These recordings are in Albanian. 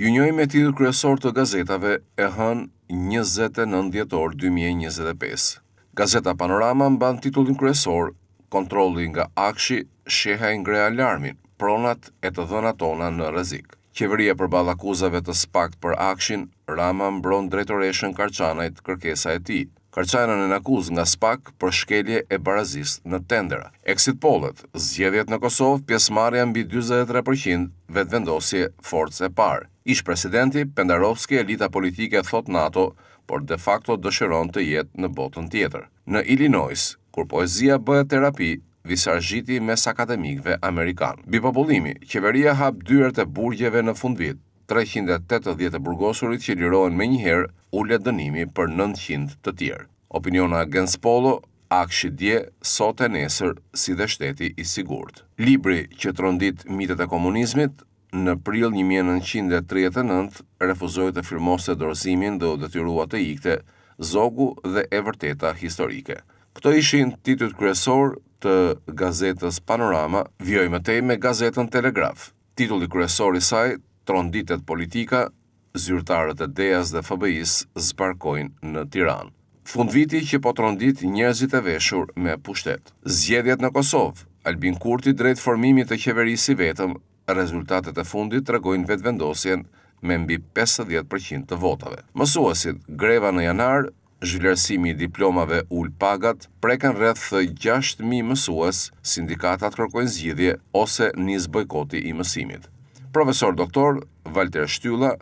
Ju njohim me titull kryesor të gazetave e hënë 29 dhjetor 2025. Gazeta Panorama mban titullin kryesor: kontrolli nga Akshi, sheha i ngre alarmin, pronat e të dhënat tona në rrezik. Qeveria përballë akuzave të SPAK për Akshin, Rama mbron drejtoreshën Karçanajt kërkesa e tij. Karçanën e akuz nga SPAK për shkelje e barazisë në tendera. Exit pollet, zgjedhjet në Kosovë, pjesëmarrja mbi 43%, vetëvendosje forcë e parë. Ish presidenti Pendarovski, elita politike thot NATO, por de facto dëshiron të jetë në botën tjetër. Në Illinois, kur poezia bëhet terapi, visargjiti mes akademikëve amerikan. Mbi popullimi, qeveria hap dyert e burgjeve në fundvit. 380 e burgosurit që lirohen menjëherë, ulet dënimi për 900 të tjerë. Opiniona Gens Polo, Akshi dje, sot e nesër, si dhe shteti i sigurt. Libri që trondit mitet e komunizmit, në prill 1939 refuzoi të firmoste dorëzimin dhe u detyrua të ikte, zogu dhe e vërteta historike. Këto ishin titujt kryesor të gazetës Panorama. Vjoj mëtej me gazetën Telegraf. Titulli kryesor i saj: tronditet politika, zyrtarët e DEA-s dhe FBI-s zbarkojnë në Tiranë. Fundviti që po trondit njerëzit e veshur me pushtet. Zgjedhjet në Kosovë, Albin Kurti drejt formimit të qeverisë vetëm, rezultatet e fundit tregojnë vetëvendosjen me mbi 50% të votave. Mësuesit, greva në janar, zhvlerësimi i diplomave ul pagat, preken rreth 6.000 mësues, sindikatat kërkojnë zgjidhje ose nis bojkoti i mësimit. Profesor doktor Valter Shtylla,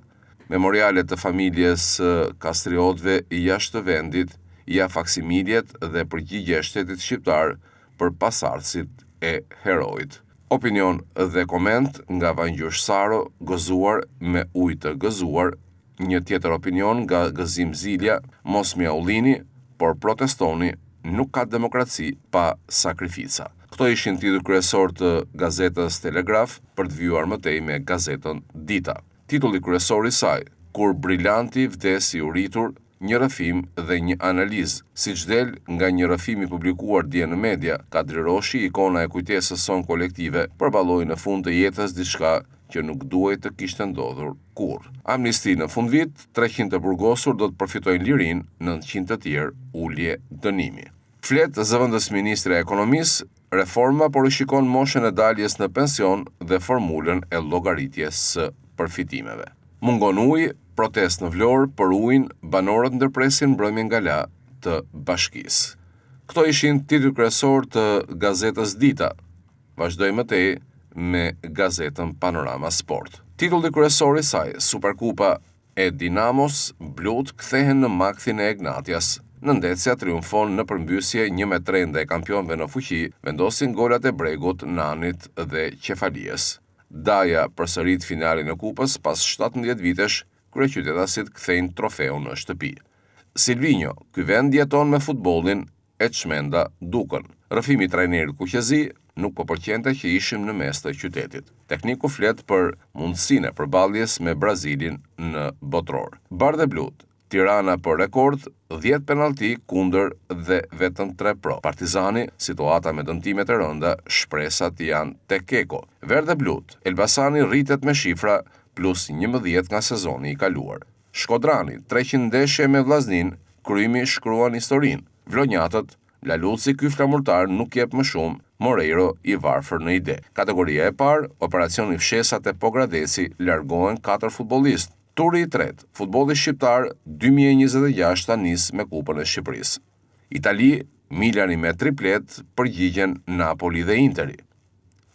memorialet të familjes Kastriotëve jashtë të vendit, ja faksimiljet dhe përgjigje e shtetit shqiptar për pasardhësit e heroit. Opinion dhe koment nga Vangjush Saro, gëzuar me ujë të gëzuar. Një tjetër opinion nga Gëzim Zilja, mos mjaullini, por protestoni, nuk ka demokraci pa sakrifica. Këto ishin titujt kryesor të gazetës Telegraf, për të vjuar mëtej me gazetën Dita. Titulli kryesor i saj: kur briljanti vdes i uritur, një rrëfim dhe një analizë. Siç del nga një rrëfim i publikuar dje në media, Kadri Roshi, ikona e kujtesës son kolektive, përballoi në fund të jetës diçka që nuk duhej të kishte ndodhur kurrë. Amnisti në fundvit, 300 të burgosur do të përfitojnë lirinë, 900 të tjerë ulje dënimi. Flet zëvendës ministre e ekonomisë, reforma por i shikon moshën e daljes në pension dhe formulën e llogaritjes së përfitimeve. Mungon ujë, protest në Vlorë për ujin, banorët ndërpresin mbrëmjen nga la të bashkisë. Këto ishin titujt kryesor të gazetës Dita. Vazhdojmë mëtej me gazetën Panorama Sport. Titulli kryesor i saj: Superkupa e Dinamos, blut kthehen në makthin e Egnatias. Nëndetësja triumfon në përmbysje 1-3 ndaj kampionëve në fuqi, vendosin golat e Bregut, Nanit dhe Qefalijes. Daja përsërit finalin e kupës pas 17 vitesh, kryeqytetasit kthejnë trofeun në shtëpi. Silvinjo, ky vend jeton me futbollin, e çmenda dukën. Rrëfimi i trajnerit Kuqezi, nuk po pëlqente që ishim në mes të qytetit. Tekniku flet për mundësinë e përballjes me Brazilin në botror. Bardhë e blut, Tirana për rekord, 10 penalti kundër dhe vetëm 3 pro. Partizani, situata me dëmtimet e rënda, shpresat janë tek Keko. Verdhe blut, Elbasani rritet me shifra plus 11 nga sezoni i kaluar. Shkodrani, 300 ndeshje me Vllaznin, Krymi shkruan historinë. Vlonjatët, Laluci ky flamurtar nuk jep më shumë, Moreiro i varfër në ide. Kategoria e parë, operacioni fshesat e Pogradeci, largohen 4 futbollistë. Turi i tretë, futbolli shqiptar 2026 nis me Kupën e Shqipërisë. Itali, Milani me triplet përgjigjen Napoli dhe Interi.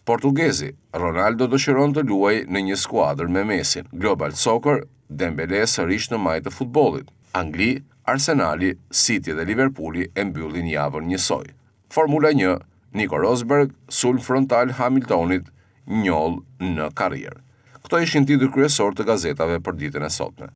Portugezi, Ronaldo dëshiron të luajë në një skuadër me Mesin. Global Soccer, Dembele sërish në majtë të futbollit. Angli, Arsenali, City dhe Liverpooli e mbyllin javën njësoj. Formula 1, Nico Rosberg, sulm frontal Hamiltonit, njoll në karrierë. Këto ishin titujt kryesor të gazetave për ditën e sotme.